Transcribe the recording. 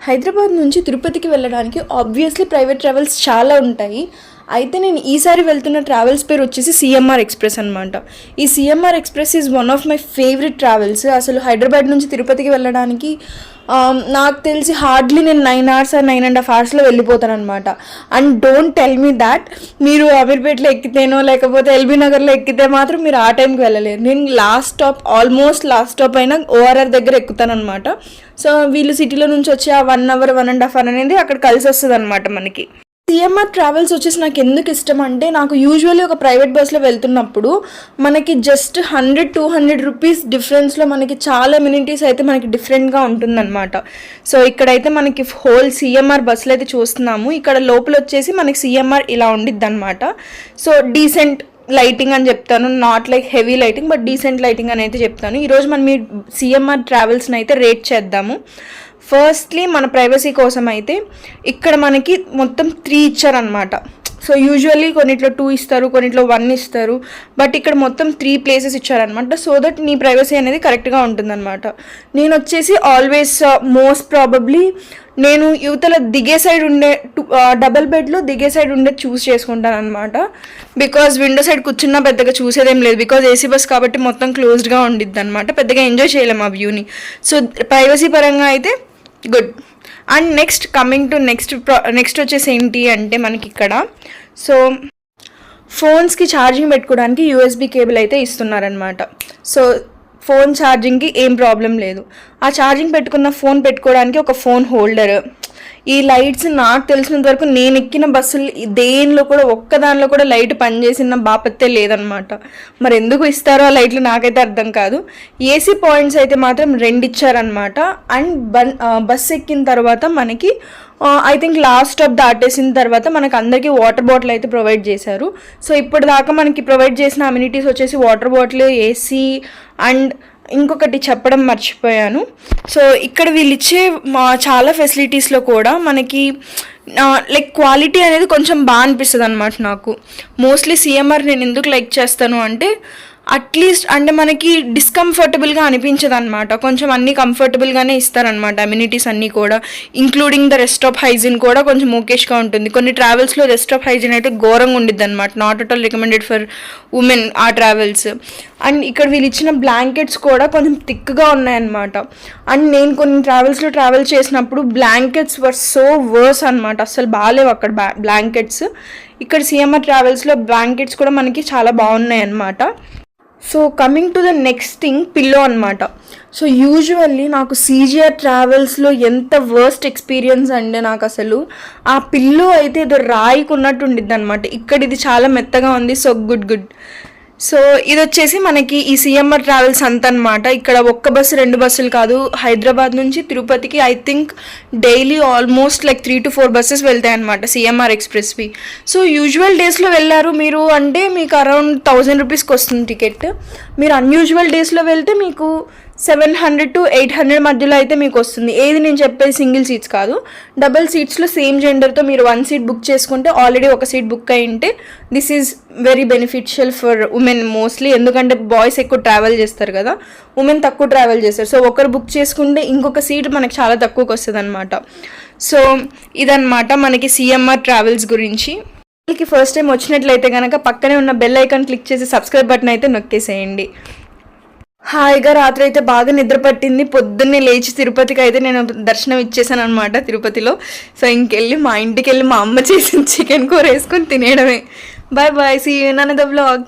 హైదరాబాద్ నుంచి తిరుపతికి వెళ్ళడానికి ఆబ్వియస్లీ ప్రైవేట్ ట్రావెల్స్ చాలా ఉంటాయి. అయితే నేను ఈసారి వెళ్తున్న ట్రావెల్స్ పేరు వచ్చేసి సిఎంఆర్ ఎక్స్ప్రెస్ అనమాట. ఈ CMR express is one of my favourite travels. అసలు హైదరాబాద్ నుంచి తిరుపతికి వెళ్ళడానికి నాకు తెలిసి హార్డ్లీ నేను 9 hours or 9.5 hours వెళ్ళిపోతాను అనమాట. And don't tell me that మీరు అమీర్పేటలో ఎక్కితేనో లేకపోతే ఎల్బీ నగర్లో ఎక్కితే మాత్రం మీరు ఆ టైంకి వెళ్ళలేరు. నేను ఆల్మోస్ట్ లాస్ట్ స్టాప్ అయినా ఓఆర్ఆర్ దగ్గర ఎక్కుతాను అనమాట. సో వీళ్ళు సిటీలో నుంచి వచ్చి ఆ 1 hour 1.5 hour అనేది అక్కడ కలిసి వస్తుంది అనమాట మనకి. సిఎంఆర్ ట్రావెల్స్ వచ్చేసి నాకు ఎందుకు ఇష్టం అంటే, నాకు యూజువల్లీ ఒక ప్రైవేట్ బస్లో వెళ్తున్నప్పుడు మనకి జస్ట్ 100-200 రూపీస్ డిఫరెన్స్లో మనకి చాలా ఎమ్యూనిటీస్ అయితే మనకి డిఫరెంట్గా ఉంటుందన్నమాట. సో ఇక్కడైతే మనకి హోల్ సిఎంఆర్ బస్సులు అయితే చూస్తున్నాము. ఇక్కడ లోపల వచ్చేసి మనకి సిఎంఆర్ ఇలా ఉండిద్ది అనమాట. సో డీసెంట్ లైటింగ్ అని చెప్తాను, not like heavy lighting but decent lighting అని అయితే చెప్తాను. ఈరోజు మనం ఈ సిఎంఆర్ ట్రావెల్స్ని అయితే రేట్ చేద్దాము. ఫస్ట్లీ మన ప్రైవసీ కోసం అయితే ఇక్కడ మనకి మొత్తం 3 ఇచ్చారనమాట. సో యూజువల్లీ కొన్నిట్లో 2 ఇస్తారు, కొన్నిట్లో 1 ఇస్తారు, బట్ ఇక్కడ మొత్తం 3 places ఇచ్చారనమాట. సో దట్ నీ ప్రైవసీ అనేది కరెక్ట్గా ఉంటుందన్నమాట. నేను వచ్చేసి ఆల్వేస్ మోస్ట్ ప్రాబబ్లీ నేను యువతల దిగే సైడ్ ఉండే డబల్ బెడ్లో దిగే సైడ్ ఉండే చూస్ చేసుకుంటాను అనమాట. బికాజ్ విండో సైడ్ కూర్చున్నా పెద్దగా చూసేదేం లేదు, బికాజ్ ఏసీ బస్ కాబట్టి మొత్తం క్లోజ్డ్గా ఉండిద్ది అనమాట. పెద్దగా ఎంజాయ్ చేయలేము ఆ వ్యూని. సో ప్రైవసీ పరంగా అయితే good. And next coming to next వచ్చేసి ఏంటి అంటే మనకి ఇక్కడ సో ఫోన్స్కి ఛార్జింగ్ పెట్టుకోవడానికి యూఎస్బి కేబుల్ అయితే ఇస్తున్నారనమాట. సో ఫోన్ ఛార్జింగ్కి ఏం ప్రాబ్లం లేదు. ఆ ఛార్జింగ్ పెట్టుకున్న ఫోన్ పెట్టుకోవడానికి ఒక ఫోన్ హోల్డర్. ఈ లైట్స్ నాకు తెలిసినంత వరకు నేను ఎక్కిన బస్సులు దేనిలో కూడా ఒక్కదానిలో కూడా లైట్ పనిచేసిన బాపత్తే లేదనమాట. మరి ఎందుకు ఇస్తారో ఆ లైట్లు నాకైతే అర్థం కాదు. ఏసీ పాయింట్స్ అయితే మాత్రం 2 ఇచ్చారనమాట. అండ్ బస్ ఎక్కిన తర్వాత మనకి ఐ థింక్ లాస్ట్ స్టాప్ దాటేసిన తర్వాత మనకు అందరికీ వాటర్ బాటిల్ అయితే ప్రొవైడ్ చేశారు. సో ఇప్పటిదాకా మనకి ప్రొవైడ్ చేసిన అమ్యూనిటీస్ వచ్చేసి వాటర్ బాటిల్, ఏసీ అండ్ ఇంకొకటి చెప్పడం మర్చిపోయాను. సో ఇక్కడ వీళ్ళు ఇచ్చే చాలా ఫెసిలిటీస్లో కూడా మనకి లైక్ క్వాలిటీ అనేది కొంచెం బాగా అనిపిస్తుంది అనమాట నాకు. మోస్ట్లీ సిఎంఆర్ నేను ఎందుకు లైక్ చేస్తాను అంటే అట్లీస్ట్ అంటే మనకి డిస్కంఫర్టబుల్గా అనిపించదు అనమాట. కొంచెం అన్నీ కంఫర్టబుల్గానే ఇస్తారనమాట అమ్యూనిటీస్ అన్నీ కూడా, including the rest of hygiene కూడా కొంచెం ఓకేష్గా ఉంటుంది. కొన్ని ట్రావెల్స్లో రెస్ట్ ఆఫ్ హైజీన్ అయితే ఘోరంగా ఉండిద్ది అనమాట. Not at all recommended for women ఆ ట్రావెల్స్. అండ్ ఇక్కడ వీళ్ళు ఇచ్చిన బ్లాంకెట్స్ కూడా కొంచెం థిక్గా ఉన్నాయన్నమాట. అండ్ నేను కొన్ని ట్రావెల్స్లో ట్రావెల్ చేసినప్పుడు బ్లాంకెట్స్ వర్ సో వర్స్ అనమాట. అసలు బాగాలేవు అక్కడ బ్లాంకెట్స్. ఇక్కడ సిఎంఆర్ ట్రావెల్స్లో బ్లాంకెట్స్ కూడా మనకి చాలా బాగున్నాయి అన్నమాట. So coming to the next thing, pillow అనమాట. సో యూజువల్లీ నాకు సీజీఆర్ ట్రావెల్స్లో ఎంత వర్స్ట్ ఎక్స్పీరియన్స్ అంటే నాకు అసలు ఆ పిల్లో అయితే ఏదో రాయికున్నట్టు ఉండిద్ది అనమాట. ఇక్కడ ఇది చాలా మెత్తగా ఉంది. So good. సో ఇది వచ్చేసి మనకి ఈ సిఎంఆర్ ట్రావెల్స్ అంత అనమాట. ఇక్కడ 1 బస్సు 2 బస్సులు కాదు, హైదరాబాద్ నుంచి తిరుపతికి I think daily almost like 3 to 4 buses వెళ్తాయి అనమాట సిఎంఆర్ ఎక్స్ప్రెస్వి. సో యూజువల్ డేస్లో వెళ్ళారు మీరు అంటే మీకు అరౌండ్ 1000 రూపీస్కి వస్తుంది టికెట్. మీరు అన్యూజువల్ డేస్లో వెళ్తే మీకు 700 to 800 మధ్యలో అయితే మీకు వస్తుంది. ఏది నేను చెప్పేది సింగిల్ సీట్స్ కాదు, డబల్ సీట్స్లో సేమ్ జెండర్తో మీరు 1 seat బుక్ చేసుకుంటే ఆల్రెడీ 1 seat బుక్ అయి ఉంటే this is very beneficial for women mostly. ఎందుకంటే బాయ్స్ ఎక్కువ ట్రావెల్ చేస్తారు కదా, ఉమెన్ తక్కువ ట్రావెల్ చేస్తారు. సో ఒకరు బుక్ చేసుకుంటే ఇంకొక సీట్ మనకి చాలా తక్కువకి వస్తుంది అనమాట. సో ఇదన్నమాట మనకి సిఎంఆర్ ట్రావెల్స్ గురించి. వాళ్ళకి ఫస్ట్ టైం వచ్చినట్లయితే కనుక పక్కనే ఉన్న బెల్ ఐకాన్ క్లిక్ చేసి సబ్స్క్రైబ్ బటన్ అయితే నొక్కేసేయండి. హాయిగా రాత్రి అయితే బాగా నిద్ర పట్టింది. పొద్దున్నే లేచి తిరుపతికి అయితే నేను దర్శనం ఇచ్చేసాను అనమాట తిరుపతిలో. సో ఇంకెళ్ళి మా ఇంటికి వెళ్ళి మా అమ్మ చేసిన చికెన్ కూర వేసుకొని తినేయడమే. Bye see you in another vlog.